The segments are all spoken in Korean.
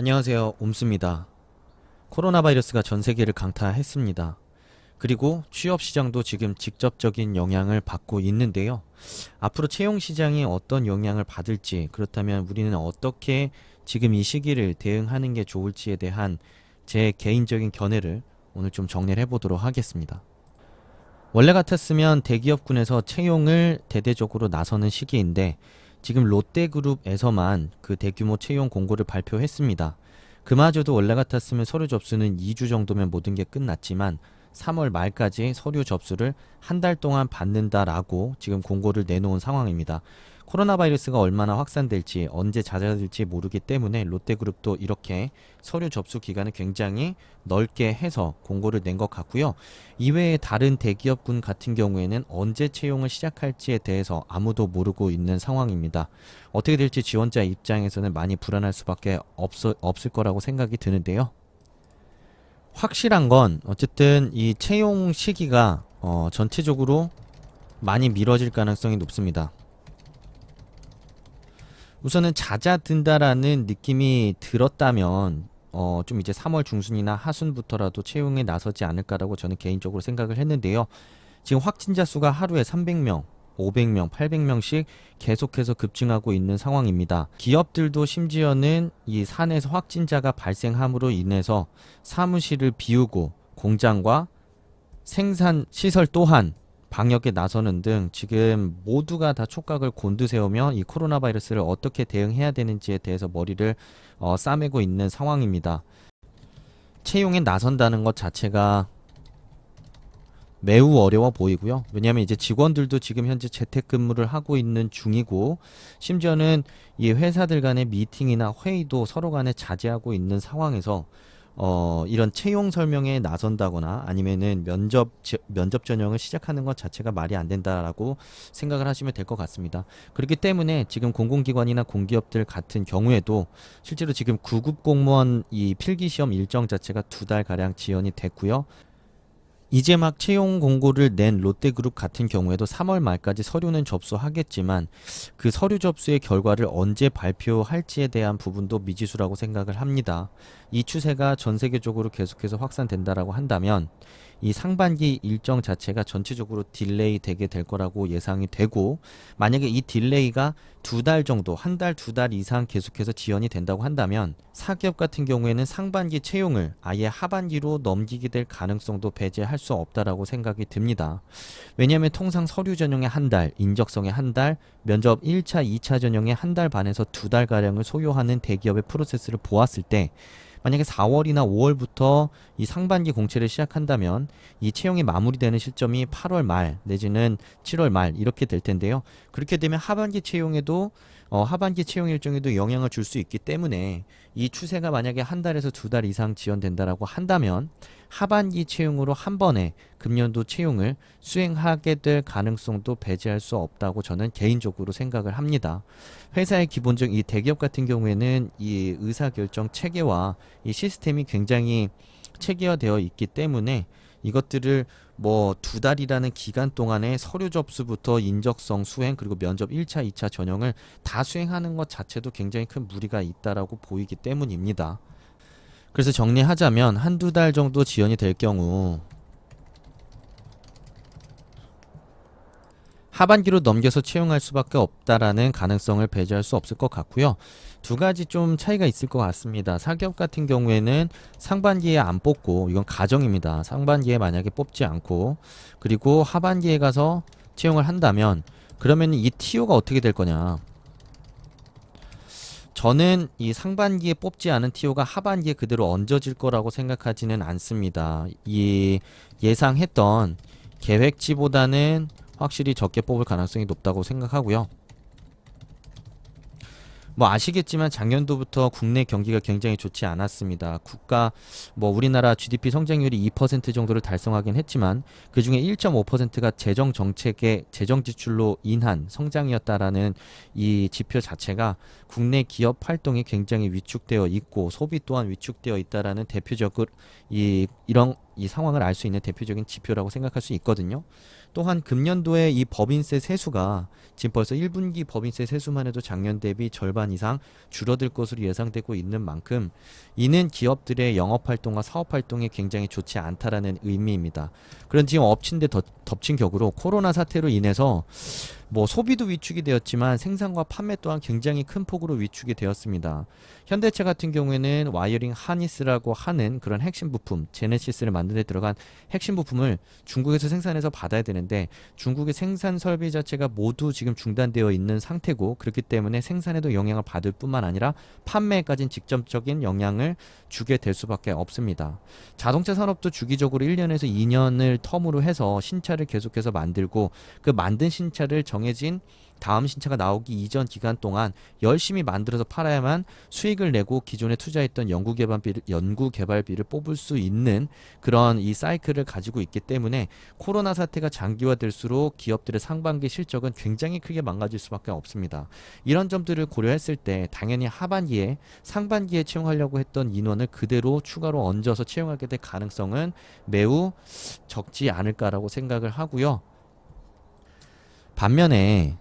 안녕하세요. 옴스입니다. 코로나 바이러스가 전 세계를 강타했습니다. 그리고 취업 시장도 지금 직접적인 영향을 받고 있는데요. 앞으로 채용 시장이 어떤 영향을 받을지, 그렇다면 우리는 어떻게 지금 이 시기를 대응하는 게 좋을지에 대한 제 개인적인 견해를 오늘 좀 정리를 해보도록 하겠습니다. 원래 같았으면 대기업군에서 채용을 대대적으로 나서는 시기인데 지금 롯데그룹에서만 그 대규모 채용 공고를 발표했습니다. 그마저도 원래 같았으면 서류 접수는 2주 정도면 모든 게 끝났지만 3월 말까지 서류 접수를 한 달 동안 받는다라고 지금 공고를 내놓은 상황입니다. 코로나 바이러스가 얼마나 확산될지 언제 잦아들지 모르기 때문에 롯데그룹도 이렇게 서류 접수 기간을 굉장히 넓게 해서 공고를 낸 것 같고요. 이외에 다른 대기업군 같은 경우에는 언제 채용을 시작할지에 대해서 아무도 모르고 있는 상황입니다. 어떻게 될지 지원자 입장에서는 많이 불안할 수밖에 없을 거라고 생각이 드는데요. 확실한 건 어쨌든 이 채용 시기가 전체적으로 많이 미뤄질 가능성이 높습니다. 우선은 잦아든다라는 느낌이 들었다면 좀 이제 3월 중순이나 하순부터라도 채용에 나서지 않을까라고 저는 개인적으로 생각을 했는데요. 지금 확진자 수가 하루에 300명, 500명, 800명씩 계속해서 급증하고 있는 상황입니다. 기업들도 심지어는 이 산에서 확진자가 발생함으로 인해서 사무실을 비우고 공장과 생산 시설 또한 방역에 나서는 등 지금 모두가 다 촉각을 곤두세우며 이 코로나 바이러스를 어떻게 대응해야 되는지에 대해서 머리를 싸매고 있는 상황입니다. 채용에 나선다는 것 자체가 매우 어려워 보이고요. 왜냐하면 이제 직원들도 지금 현재 재택근무를 하고 있는 중이고 심지어는 이 회사들 간의 미팅이나 회의도 서로 간에 자제하고 있는 상황에서 이런 채용 설명에 나선다거나 아니면은 면접 전형을 시작하는 것 자체가 말이 안 된다라고 생각을 하시면 될 것 같습니다. 그렇기 때문에 지금 공공기관이나 공기업들 같은 경우에도 실제로 지금 구급 공무원 이 필기 시험 일정 자체가 2달 가량 지연이 됐고요. 이제 막 채용 공고를 낸 롯데그룹 같은 경우에도 3월 말까지 서류는 접수하겠지만 그 서류 접수의 결과를 언제 발표할지에 대한 부분도 미지수라고 생각을 합니다. 이 추세가 전 세계적으로 계속해서 확산된다라고 한다면 이 상반기 일정 자체가 전체적으로 딜레이 되게 될 거라고 예상이 되고, 만약에 이 딜레이가 2달 정도, 한 달, 2달 이상 계속해서 지연이 된다고 한다면 사기업 같은 경우에는 상반기 채용을 아예 하반기로 넘기게 될 가능성도 배제할 수 없다라고 생각이 듭니다. 왜냐하면 통상 서류 전형에 한 달, 인적성에 한 달, 면접 1차, 2차 전형에 한 달 반에서 2달가량을 소요하는 대기업의 프로세스를 보았을 때 만약에 4월이나 5월부터 이 상반기 공채를 시작한다면 이 채용이 마무리되는 시점이 8월 말 내지는 7월 말 이렇게 될 텐데요. 그렇게 되면 하반기 채용에도 하반기 채용 일정에도 영향을 줄 수 있기 때문에 이 추세가 만약에 한 달에서 2달 이상 지연된다라고 한다면 하반기 채용으로 한 번에 금년도 채용을 수행하게 될 가능성도 배제할 수 없다고 저는 개인적으로 생각을 합니다. 회사의 기본적 이 대기업 같은 경우에는 이 의사결정 체계와 이 시스템이 굉장히 체계화되어 있기 때문에 이것들을 뭐 2달이라는 기간 동안에 서류 접수부터 인적성 수행 그리고 면접 1차, 2차 전형을 다 수행하는 것 자체도 굉장히 큰 무리가 있다라고 보이기 때문입니다. 그래서 정리하자면 한두 달 정도 지연이 될 경우 하반기로 넘겨서 채용할 수밖에 없다라는 가능성을 배제할 수 없을 것 같고요. 두 가지 좀 차이가 있을 것 같습니다. 사기업 같은 경우에는 상반기에 안 뽑고, 이건 가정입니다. 상반기에 만약에 뽑지 않고 그리고 하반기에 가서 채용을 한다면 그러면 이 TO가 어떻게 될 거냐. 저는 이 상반기에 뽑지 않은 TO가 하반기에 그대로 얹어질 거라고 생각하지는 않습니다. 이 예상했던 계획치보다는 확실히 적게 뽑을 가능성이 높다고 생각하고요. 뭐 아시겠지만 작년도부터 국내 경기가 굉장히 좋지 않았습니다. 우리나라 GDP 성장률이 2% 정도를 달성하긴 했지만 그 중에 1.5%가 재정 정책의 재정 지출로 인한 성장이었다라는 이 지표 자체가 국내 기업 활동이 굉장히 위축되어 있고 소비 또한 위축되어 있다라는 대표적으로 이런 이 상황을 알 수 있는 대표적인 지표라고 생각할 수 있거든요. 또한 금년도에 이 법인세 세수가 지금 벌써 1분기 법인세 세수만 해도 작년 대비 절반 이상 줄어들 것으로 예상되고 있는 만큼 이는 기업들의 영업활동과 사업활동이 굉장히 좋지 않다라는 의미입니다. 그런 지금 엎친 데 덮친 격으로 코로나 사태로 인해서 뭐 소비도 위축이 되었지만 생산과 판매 또한 굉장히 큰 폭으로 위축이 되었습니다. 현대차 같은 경우에는 와이어링 하니스라고 하는 그런 핵심 부품, 제네시스를 만드는 데 들어간 핵심 부품을 중국에서 생산해서 받아야 되는데 중국의 생산 설비 자체가 모두 지금 중단되어 있는 상태고, 그렇기 때문에 생산에도 영향을 받을 뿐만 아니라 판매에까지는 직접적인 영향을 주게 될 수밖에 없습니다. 자동차 산업도 주기적으로 1년에서 2년을 텀으로 해서 신차를 계속해서 만들고, 그 만든 신차를 정해진 다음 신차가 나오기 이전 기간 동안 열심히 만들어서 팔아야만 수익을 내고 기존에 투자했던 연구개발비를 뽑을 수 있는 그런 이 사이클을 가지고 있기 때문에 코로나 사태가 장기화될수록 기업들의 상반기 실적은 굉장히 크게 망가질 수밖에 없습니다. 이런 점들을 고려했을 때 당연히 하반기에 상반기에 채용하려고 했던 인원을 그대로 추가로 얹어서 채용하게 될 가능성은 매우 적지 않을까라고 생각을 하고요. 반면에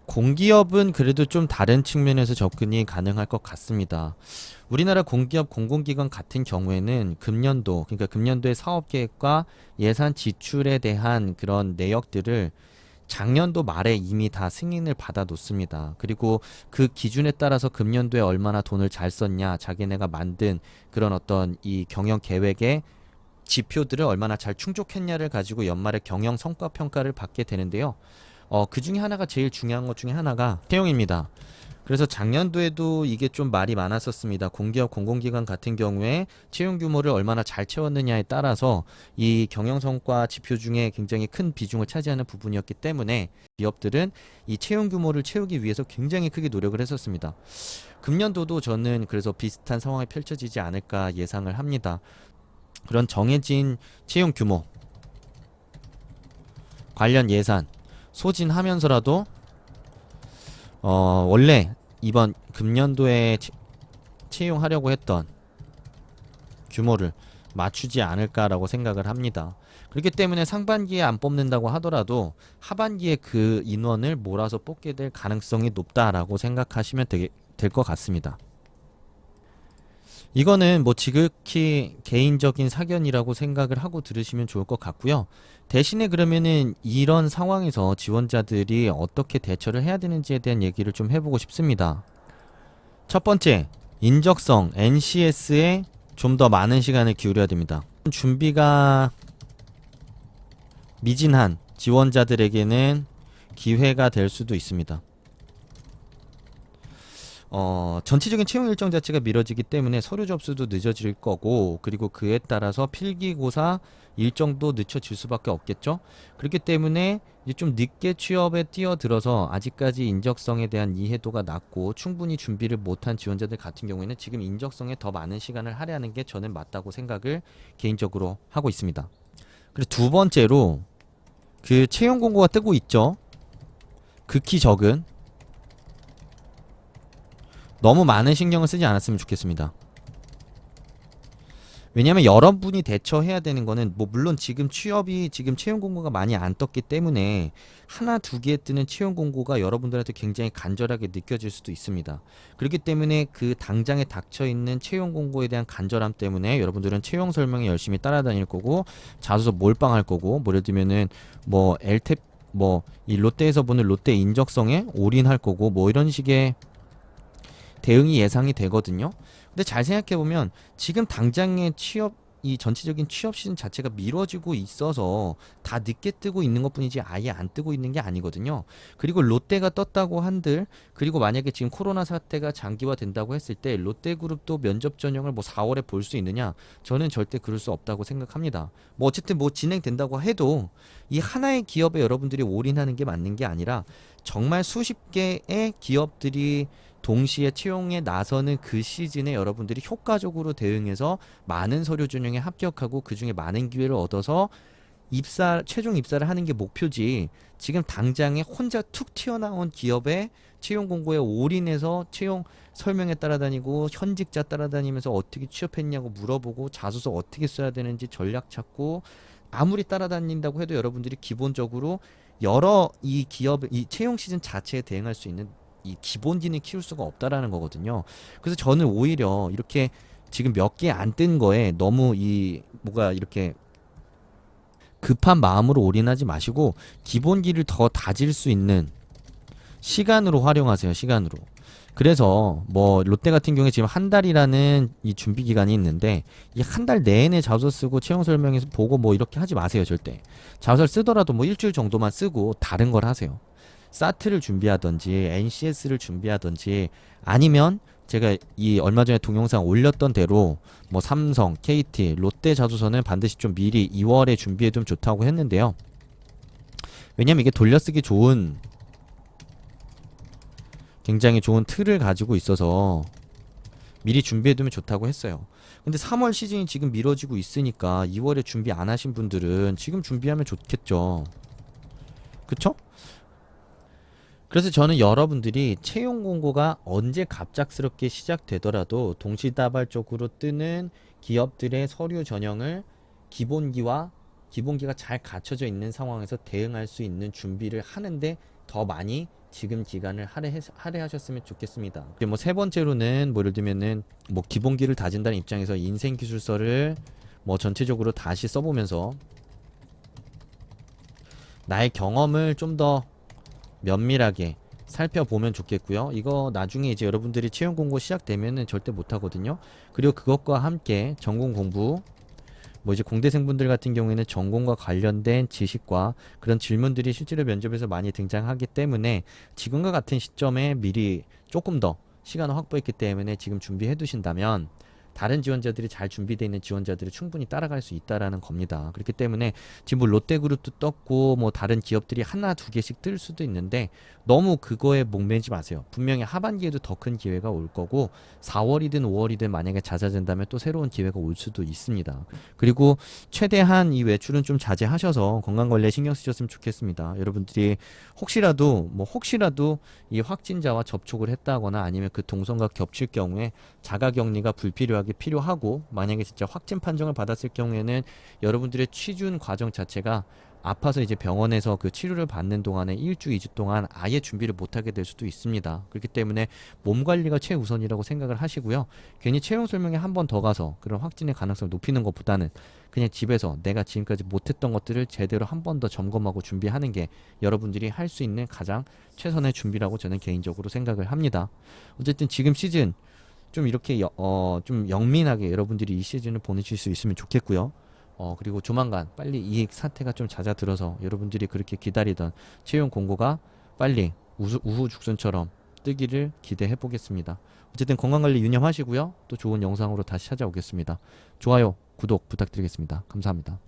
공기업은 그래도 좀 다른 측면에서 접근이 가능할 것 같습니다. 우리나라 공기업 공공기관 같은 경우에는 금년도, 그러니까 금년도의 사업계획과 예산 지출에 대한 그런 내역들을 작년도 말에 이미 다 승인을 받아 놓습니다. 그리고 그 기준에 따라서 금년도에 얼마나 돈을 잘 썼냐, 자기네가 만든 그런 어떤 이 경영 계획의 지표들을 얼마나 잘 충족했냐를 가지고 연말에 경영 성과 평가를 받게 되는데요. 그 중에 하나가, 제일 중요한 것 중에 하나가 채용입니다. 그래서 작년도에도 이게 좀 말이 많았었습니다. 공기업 공공기관 같은 경우에 채용 규모를 얼마나 잘 채웠느냐에 따라서 이 경영 성과 지표 중에 굉장히 큰 비중을 차지하는 부분이었기 때문에 기업들은 이 채용 규모를 채우기 위해서 굉장히 크게 노력을 했었습니다. 금년도도 저는 그래서 비슷한 상황이 펼쳐지지 않을까 예상을 합니다. 그런 정해진 채용 규모, 관련 예산 소진하면서라도 원래 이번 금년도에 채용하려고 했던 규모를 맞추지 않을까라고 생각을 합니다. 그렇기 때문에 상반기에 안 뽑는다고 하더라도 하반기에 그 인원을 몰아서 뽑게 될 가능성이 높다라고 생각하시면 될 것 같습니다. 이거는 뭐 지극히 개인적인 사견이라고 생각을 하고 들으시면 좋을 것 같고요. 대신에 그러면은 이런 상황에서 지원자들이 어떻게 대처를 해야 되는지에 대한 얘기를 좀 해보고 싶습니다. 첫 번째, 인적성, NCS에 좀 더 많은 시간을 기울여야 됩니다. 준비가 미진한 지원자들에게는 기회가 될 수도 있습니다. 전체적인 채용 일정 자체가 미뤄지기 때문에 서류 접수도 늦어질 거고, 그리고 그에 따라서 필기고사 일정도 늦춰질 수밖에 없겠죠. 그렇기 때문에 이제 좀 늦게 취업에 뛰어들어서 아직까지 인적성에 대한 이해도가 낮고 충분히 준비를 못한 지원자들 같은 경우에는 지금 인적성에 더 많은 시간을 할애하는 게 저는 맞다고 생각을 개인적으로 하고 있습니다. 그리고 두 번째로, 그 채용 공고가 뜨고 있죠. 극히 적은, 너무 많은 신경을 쓰지 않았으면 좋겠습니다. 왜냐하면 여러분이 대처해야 되는 거는, 뭐 물론 지금 채용 공고가 많이 안 떴기 때문에 하나 두 개 뜨는 채용 공고가 여러분들한테 굉장히 간절하게 느껴질 수도 있습니다. 그렇기 때문에 그 당장에 닥쳐 있는 채용 공고에 대한 간절함 때문에 여러분들은 채용 설명에 열심히 따라다닐 거고, 자소서 몰빵할 거고, 뭐 예를 들면은 뭐 엘탭, 뭐 이 롯데에서 보는 롯데 인적성에 올인할 거고, 뭐 이런 식의 대응이 예상이 되거든요. 근데 잘 생각해보면 지금 당장의 이 전체적인 취업 시즌 자체가 미뤄지고 있어서 다 늦게 뜨고 있는 것뿐이지 아예 안 뜨고 있는 게 아니거든요. 그리고 롯데가 떴다고 한들, 그리고 만약에 지금 코로나 사태가 장기화된다고 했을 때 롯데그룹도 면접 전형을 뭐 4월에 볼 수 있느냐? 저는 절대 그럴 수 없다고 생각합니다. 뭐 어쨌든 뭐 진행된다고 해도 이 하나의 기업에 여러분들이 올인하는 게 맞는 게 아니라 정말 수십 개의 기업들이 동시에 채용에 나서는 그 시즌에 여러분들이 효과적으로 대응해서 많은 서류 전형에 합격하고 그 중에 많은 기회를 얻어서 최종 입사를 하는 게 목표지 지금 당장에 혼자 툭 튀어나온 기업에 채용 공고에 올인해서 채용 설명에 따라다니고 현직자 따라다니면서 어떻게 취업했냐고 물어보고 자소서 어떻게 써야 되는지 전략 찾고 아무리 따라다닌다고 해도 여러분들이 기본적으로 여러 이 기업 이 채용 시즌 자체에 대응할 수 있는 이 기본기는 키울 수가 없다라는 거거든요. 그래서 저는 오히려 이렇게 지금 몇 개 안 뜬 거에 너무 이 뭐가 이렇게 급한 마음으로 올인하지 마시고 기본기를 더 다질 수 있는 시간으로 활용하세요. 시간으로. 그래서 뭐 롯데 같은 경우에 지금 한 달이라는 이 준비 기간이 있는데 이 한 달 내내 자소서 쓰고 채용 설명에서 보고 뭐 이렇게 하지 마세요. 절대. 자소서를 쓰더라도 뭐 일주일 정도만 쓰고 다른 걸 하세요. 사트를 준비하든지 NCS를 준비하든지 아니면 제가 이 얼마 전에 동영상 올렸던 대로 뭐 삼성, KT, 롯데 자소서는 반드시 좀 미리 2월에 준비해두면 좋다고 했는데요. 왜냐면 이게 돌려쓰기 좋은 굉장히 좋은 틀을 가지고 있어서 미리 준비해두면 좋다고 했어요. 근데 3월 시즌이 지금 미뤄지고 있으니까 2월에 준비 안 하신 분들은 지금 준비하면 좋겠죠. 그쵸? 그래서 저는 여러분들이 채용 공고가 언제 갑작스럽게 시작되더라도 동시다발적으로 뜨는 기업들의 서류 전형을 기본기가 잘 갖춰져 있는 상황에서 대응할 수 있는 준비를 하는데 더 많이 지금 기간을 할애하셨으면 좋겠습니다. 그리고 뭐 세 번째로는 뭐 예를 들면은 뭐 기본기를 다진다는 입장에서 인생 기술서를 뭐 전체적으로 다시 써보면서 나의 경험을 좀 더 면밀하게 살펴보면 좋겠고요. 이거 나중에 이제 여러분들이 채용 공고 시작되면은 절대 못하거든요. 그리고 그것과 함께 전공 공부 뭐 이제 공대생분들 같은 경우에는 전공과 관련된 지식과 그런 질문들이 실제로 면접에서 많이 등장하기 때문에 지금과 같은 시점에 미리 조금 더 시간을 확보했기 때문에 지금 준비해 두신다면 다른 지원자들이 잘 준비되어 있는 지원자들이 충분히 따라갈 수 있다라는 겁니다. 그렇기 때문에 지금 뭐 롯데그룹도 떴고 뭐 다른 기업들이 하나 두 개씩 뜰 수도 있는데 너무 그거에 목매지 마세요. 분명히 하반기에도 더 큰 기회가 올 거고 4월이든 5월이든 만약에 잦아진다면 또 새로운 기회가 올 수도 있습니다. 그리고 최대한 이 외출은 좀 자제하셔서 건강관리에 신경 쓰셨으면 좋겠습니다. 여러분들이 혹시라도 이 확진자와 접촉을 했다거나 아니면 그 동선과 겹칠 경우에 자가격리가 불필요하게 필요하고 만약에 진짜 확진 판정을 받았을 경우에는 여러분들의 취준 과정 자체가 아파서 이제 병원에서 그 치료를 받는 동안에 1주, 2주 동안 아예 준비를 못하게 될 수도 있습니다. 그렇기 때문에 몸 관리가 최우선이라고 생각을 하시고요. 괜히 채용 설명회 한 번 더 가서 그런 확진의 가능성을 높이는 것보다는 그냥 집에서 내가 지금까지 못했던 것들을 제대로 한 번 더 점검하고 준비하는 게 여러분들이 할 수 있는 가장 최선의 준비라고 저는 개인적으로 생각을 합니다. 어쨌든 지금 시즌 좀 이렇게 좀 영민하게 여러분들이 이 시즌을 보내실 수 있으면 좋겠고요. 그리고 조만간 빨리 이 사태가 좀 잦아들어서 여러분들이 그렇게 기다리던 채용 공고가 빨리 우후죽순처럼 뜨기를 기대해 보겠습니다. 어쨌든 건강관리 유념하시고요. 또 좋은 영상으로 다시 찾아오겠습니다. 좋아요, 구독 부탁드리겠습니다. 감사합니다.